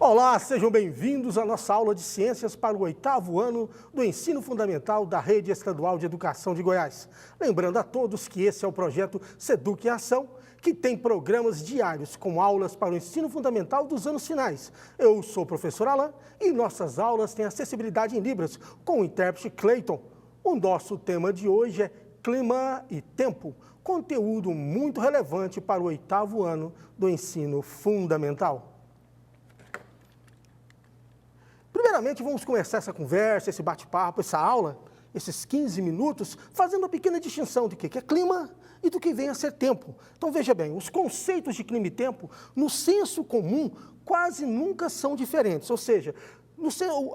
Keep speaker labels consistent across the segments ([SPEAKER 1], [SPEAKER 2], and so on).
[SPEAKER 1] Olá, sejam bem-vindos à nossa aula de ciências para o 8º ano do Ensino Fundamental da Rede Estadual de Educação de Goiás. Lembrando a todos que esse é o projeto Seduc em Ação, que tem programas diários com aulas para o ensino fundamental dos anos finais. Eu sou o professor Alain e nossas aulas têm acessibilidade em Libras com o intérprete Cleiton. O nosso tema de hoje é Clima e Tempo, conteúdo muito relevante para o 8º ano do ensino fundamental. Primeiramente, vamos começar essa conversa, esse bate-papo, essa aula, esses 15 minutos, fazendo uma pequena distinção do que é clima e do que vem a ser tempo. Então, veja bem, os conceitos de clima e tempo, no senso comum, quase nunca são diferentes, ou seja,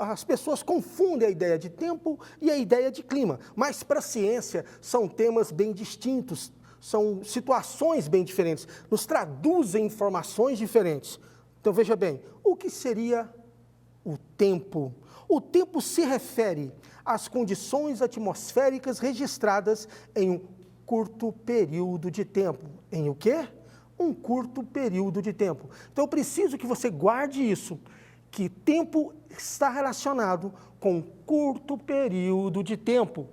[SPEAKER 1] as pessoas confundem a ideia de tempo e a ideia de clima, mas para a ciência são temas bem distintos, são situações bem diferentes, nos traduzem informações diferentes. Então, veja bem, o que seria o tempo? O tempo se refere às condições atmosféricas registradas em um curto período de tempo. Em o quê? Um curto período de tempo. Então, eu preciso que você guarde isso, que tempo está relacionado com curto período de tempo.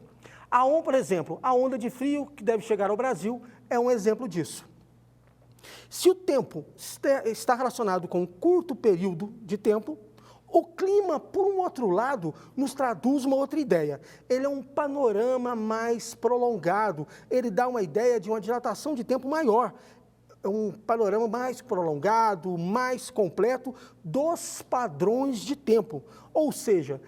[SPEAKER 1] Por exemplo, a onda de frio que deve chegar ao Brasil é um exemplo disso. Se o tempo está relacionado com um curto período de tempo, o clima, por um outro lado, nos traduz uma outra ideia. Ele é um panorama mais prolongado, ele dá uma ideia de uma dilatação de tempo maior. É um panorama mais prolongado, mais completo dos padrões de tempo. Ou seja,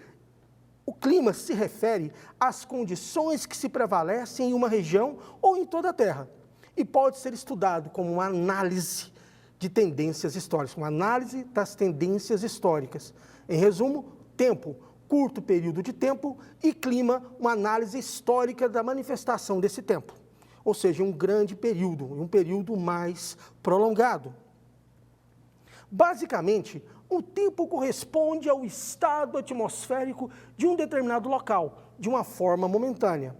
[SPEAKER 1] o clima se refere às condições que se prevalecem em uma região ou em toda a Terra. E pode ser estudado como uma análise de tendências históricas, uma análise das tendências históricas. Em resumo, tempo, curto período de tempo, e clima, uma análise histórica da manifestação desse tempo. Ou seja, um grande período, um período mais prolongado. Basicamente, o tempo corresponde ao estado atmosférico de um determinado local, de uma forma momentânea.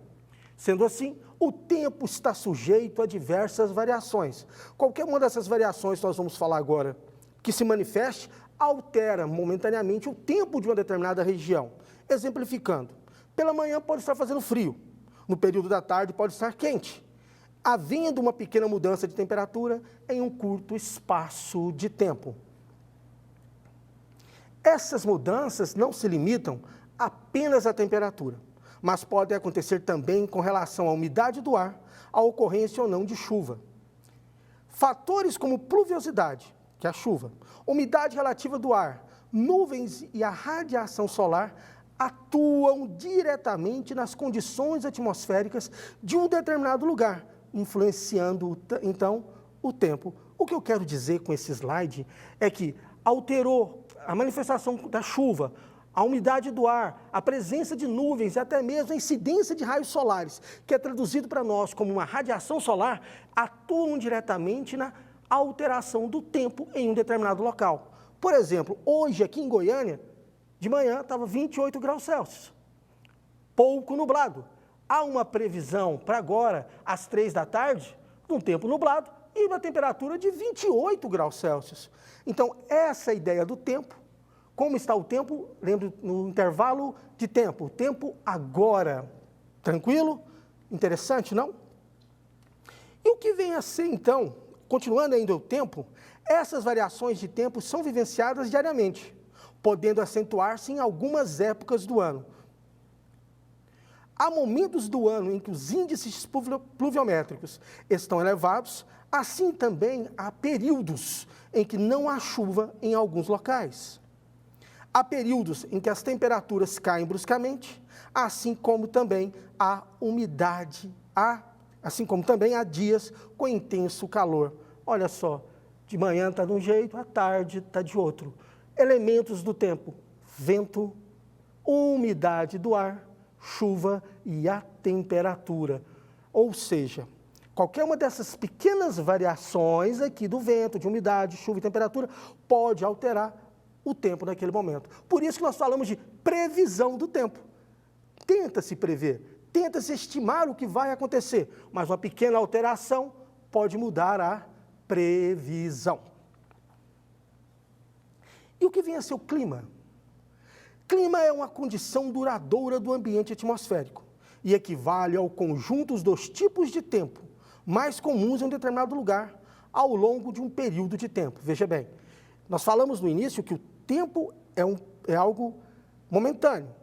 [SPEAKER 1] Sendo assim, o tempo está sujeito a diversas variações. Qualquer uma dessas variações que nós vamos falar agora, que se manifeste, altera momentaneamente o tempo de uma determinada região. Exemplificando, pela manhã pode estar fazendo frio, no período da tarde pode estar quente, havendo uma pequena mudança de temperatura em um curto espaço de tempo. Essas mudanças não se limitam apenas à temperatura, mas podem acontecer também com relação à umidade do ar, à ocorrência ou não de chuva. Fatores como pluviosidade, que é a chuva, umidade relativa do ar, nuvens e a radiação solar atuam diretamente nas condições atmosféricas de um determinado lugar, influenciando, então, o tempo. O que eu quero dizer com esse slide é que alterou a manifestação da chuva, a umidade do ar, a presença de nuvens e até mesmo a incidência de raios solares, que é traduzido para nós como uma radiação solar, atuam diretamente na alteração do tempo em um determinado local. Por exemplo, hoje aqui em Goiânia, de manhã estava 28 graus Celsius, pouco nublado. Há uma previsão para agora, às 3 da tarde, de um tempo nublado e uma temperatura de 28 graus Celsius. Então, essa é a ideia do tempo. Como está o tempo? Lembro, no intervalo de tempo, o tempo agora. Tranquilo? Interessante, não? E o que vem a ser, então, continuando ainda o tempo, essas variações de tempo são vivenciadas diariamente, podendo acentuar-se em algumas épocas do ano. Há momentos do ano em que os índices pluviométricos estão elevados, assim também há períodos em que não há chuva em alguns locais. Há períodos em que as temperaturas caem bruscamente, assim como também há umidade, assim como também há dias com intenso calor. Olha só, de manhã está de um jeito, à tarde está de outro. Elementos do tempo: vento, umidade do ar, chuva e a temperatura. Ou seja, qualquer uma dessas pequenas variações aqui do vento, de umidade, chuva e temperatura, pode alterar o tempo naquele momento. Por isso que nós falamos de previsão do tempo. Tenta-se prever, tenta-se estimar o que vai acontecer, mas uma pequena alteração pode mudar a previsão. E o que vem a ser o clima? Clima é uma condição duradoura do ambiente atmosférico e equivale ao conjunto dos tipos de tempo mais comuns em um determinado lugar ao longo de um período de tempo. Veja bem, nós falamos no início que o tempo é algo momentâneo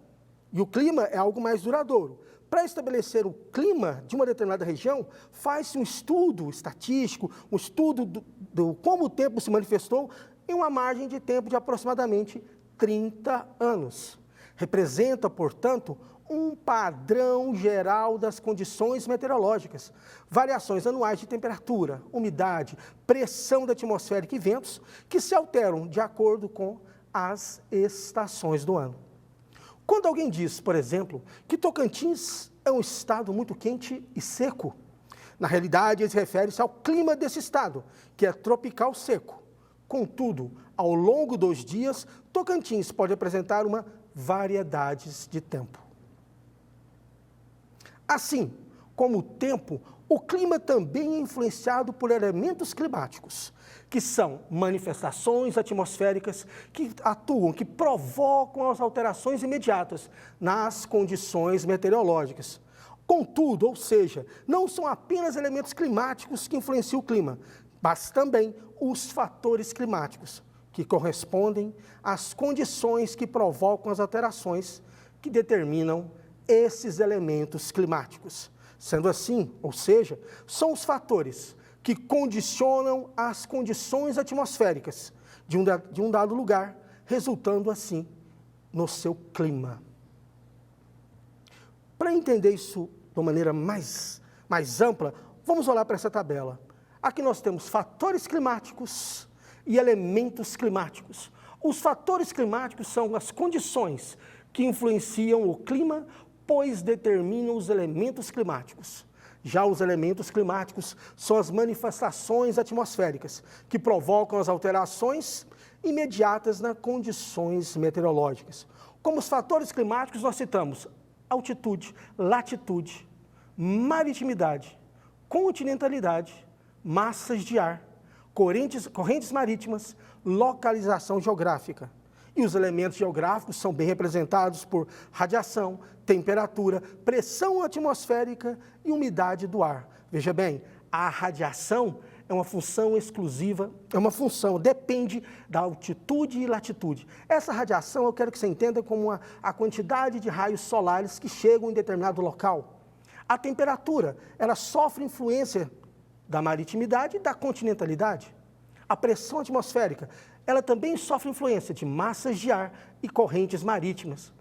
[SPEAKER 1] e o clima é algo mais duradouro. Para estabelecer o clima de uma determinada região, faz-se um estudo estatístico, um estudo do como o tempo se manifestou em uma margem de tempo de aproximadamente 30 anos. Representa, portanto, um padrão geral das condições meteorológicas, variações anuais de temperatura, umidade, pressão da atmosférica e ventos, que se alteram de acordo com as estações do ano. Quando alguém diz, por exemplo, que Tocantins é um estado muito quente e seco, na realidade, ele refere-se ao clima desse estado, que é tropical seco. Contudo, ao longo dos dias, Tocantins pode apresentar uma variedade de tempo. Assim como o tempo, o clima também é influenciado por elementos climáticos, que são manifestações atmosféricas que atuam, que provocam as alterações imediatas nas condições meteorológicas. Contudo, ou seja, não são apenas elementos climáticos que influenciam o clima, mas também os fatores climáticos, que correspondem às condições que provocam as alterações que determinam esses elementos climáticos. Sendo assim, ou seja, são os fatores que condicionam as condições atmosféricas de um dado lugar, resultando assim no seu clima. Para entender isso de uma maneira mais ampla, vamos olhar para essa tabela. Aqui nós temos fatores climáticos e elementos climáticos. Os fatores climáticos são as condições que influenciam o clima, pois determinam os elementos climáticos. Já os elementos climáticos são as manifestações atmosféricas, que provocam as alterações imediatas nas condições meteorológicas. Como os fatores climáticos, nós citamos altitude, latitude, maritimidade, continentalidade, massas de ar, correntes marítimas, localização geográfica. E os elementos geográficos são bem representados por radiação, temperatura, pressão atmosférica e umidade do ar. Veja bem, a radiação é uma função exclusiva, depende da altitude e latitude. Essa radiação eu quero que você entenda como a quantidade de raios solares que chegam em determinado local. A temperatura, ela sofre influência da maritimidade e da continentalidade. A pressão atmosférica, ela também sofre influência de massas de ar e correntes marítimas,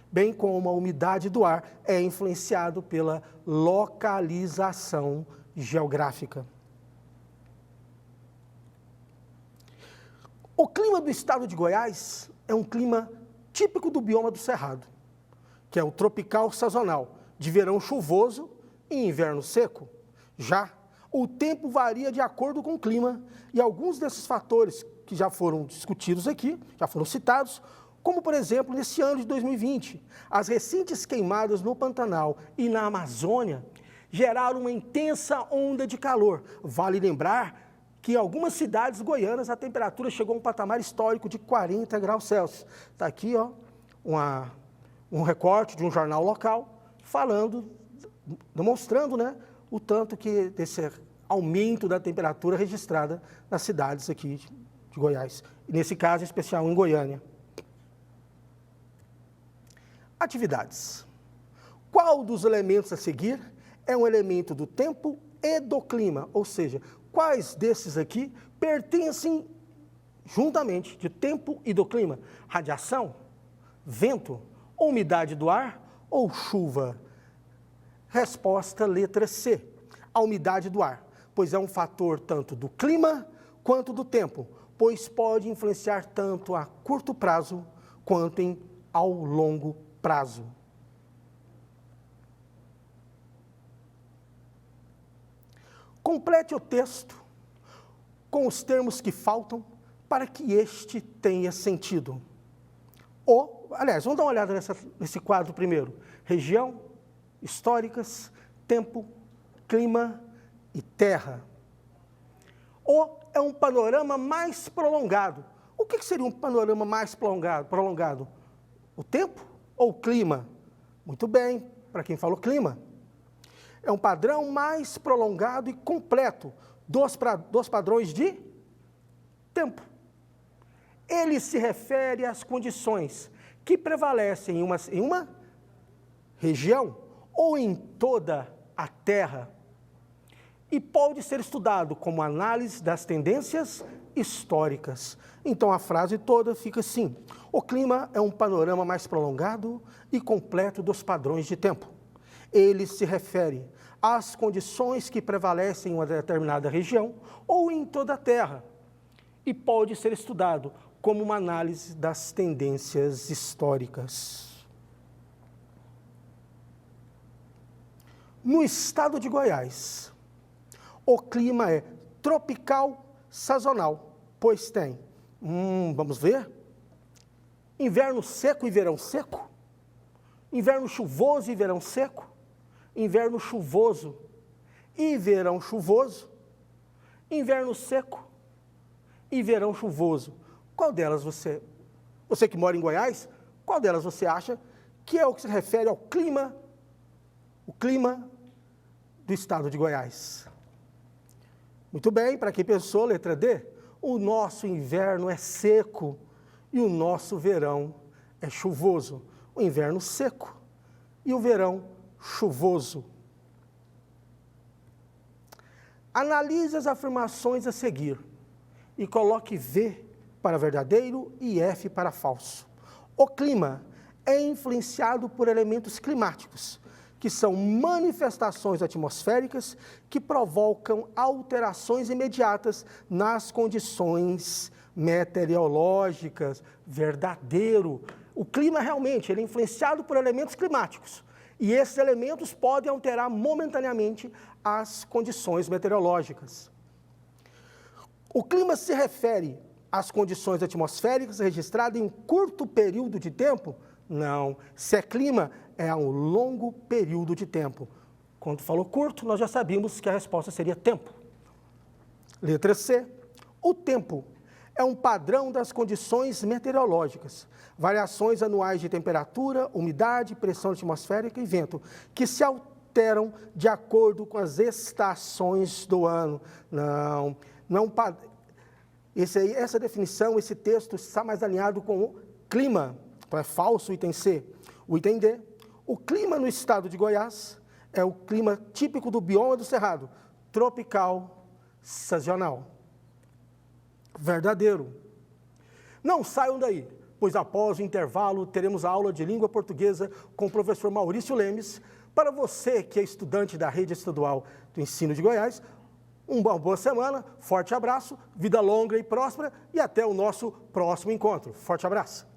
[SPEAKER 1] bem como a umidade do ar é influenciado pela localização geográfica. O clima do estado de Goiás é um clima típico do bioma do Cerrado, que é o tropical sazonal, de verão chuvoso e inverno seco. Já o tempo varia de acordo com o clima e alguns desses fatores que já foram discutidos aqui, já foram citados, como, por exemplo, nesse ano de 2020, as recentes queimadas no Pantanal e na Amazônia geraram uma intensa onda de calor. Vale lembrar que em algumas cidades goianas a temperatura chegou a um patamar histórico de 40 graus Celsius. Está aqui, ó, um recorte de um jornal local demonstrando, né, o tanto que desse aumento da temperatura registrada nas cidades aqui de Goiás, e nesse caso em especial em Goiânia. Atividades. Qual dos elementos a seguir é um elemento do tempo e do clima? Ou seja, quais desses aqui pertencem juntamente de tempo e do clima? Radiação, vento, umidade do ar ou chuva? Resposta letra C, a umidade do ar, pois é um fator tanto do clima quanto do tempo, pois pode influenciar tanto a curto prazo quanto ao longo prazo. Complete o texto com os termos que faltam para que este tenha sentido. Aliás, vamos dar uma olhada nesse quadro primeiro. Região, históricas, tempo, clima e terra. O é um panorama mais prolongado. O que seria um panorama mais prolongado? O tempo ou o clima? Muito bem, para quem falou clima. É um padrão mais prolongado e completo dos padrões de tempo. Ele se refere às condições que prevalecem em uma região ou em toda a Terra e pode ser estudado como análise das tendências históricas. Então a frase toda fica assim: o clima é um panorama mais prolongado e completo dos padrões de tempo. Ele se refere às condições que prevalecem em uma determinada região ou em toda a Terra e pode ser estudado como uma análise das tendências históricas. No estado de Goiás, o clima é tropical sazonal, pois tem, vamos ver, inverno seco e verão seco, inverno chuvoso e verão seco, inverno chuvoso e verão chuvoso, inverno seco e verão chuvoso. Qual delas você que mora em Goiás, qual delas você acha que é o que se refere ao clima, o clima do estado de Goiás? Muito bem, para quem pensou, letra D, o nosso inverno é seco e o nosso verão é chuvoso. O inverno seco e o verão chuvoso. Analise as afirmações a seguir e coloque V para verdadeiro e F para falso. O clima é influenciado por elementos climáticos, que são manifestações atmosféricas que provocam alterações imediatas nas condições meteorológicas. Verdadeiro. O clima realmente ele é influenciado por elementos climáticos, e esses elementos podem alterar momentaneamente as condições meteorológicas. O clima se refere às condições atmosféricas registradas em um curto período de tempo? Não. Se é clima, é a um longo período de tempo. Quando falou curto, nós já sabíamos que a resposta seria tempo. Letra C. O tempo é um padrão das condições meteorológicas, variações anuais de temperatura, umidade, pressão atmosférica e vento, que se alteram de acordo com as estações do ano. Essa definição, esse texto está mais alinhado com o clima. Então é falso o item C. O item D, o clima no estado de Goiás é o clima típico do bioma do Cerrado, tropical sazonal. Verdadeiro. Não saiam daí, pois após o intervalo teremos a aula de língua portuguesa com o professor Maurício Lemes. Para você que é estudante da Rede Estadual do Ensino de Goiás, uma boa semana, forte abraço, vida longa e próspera e até o nosso próximo encontro. Forte abraço.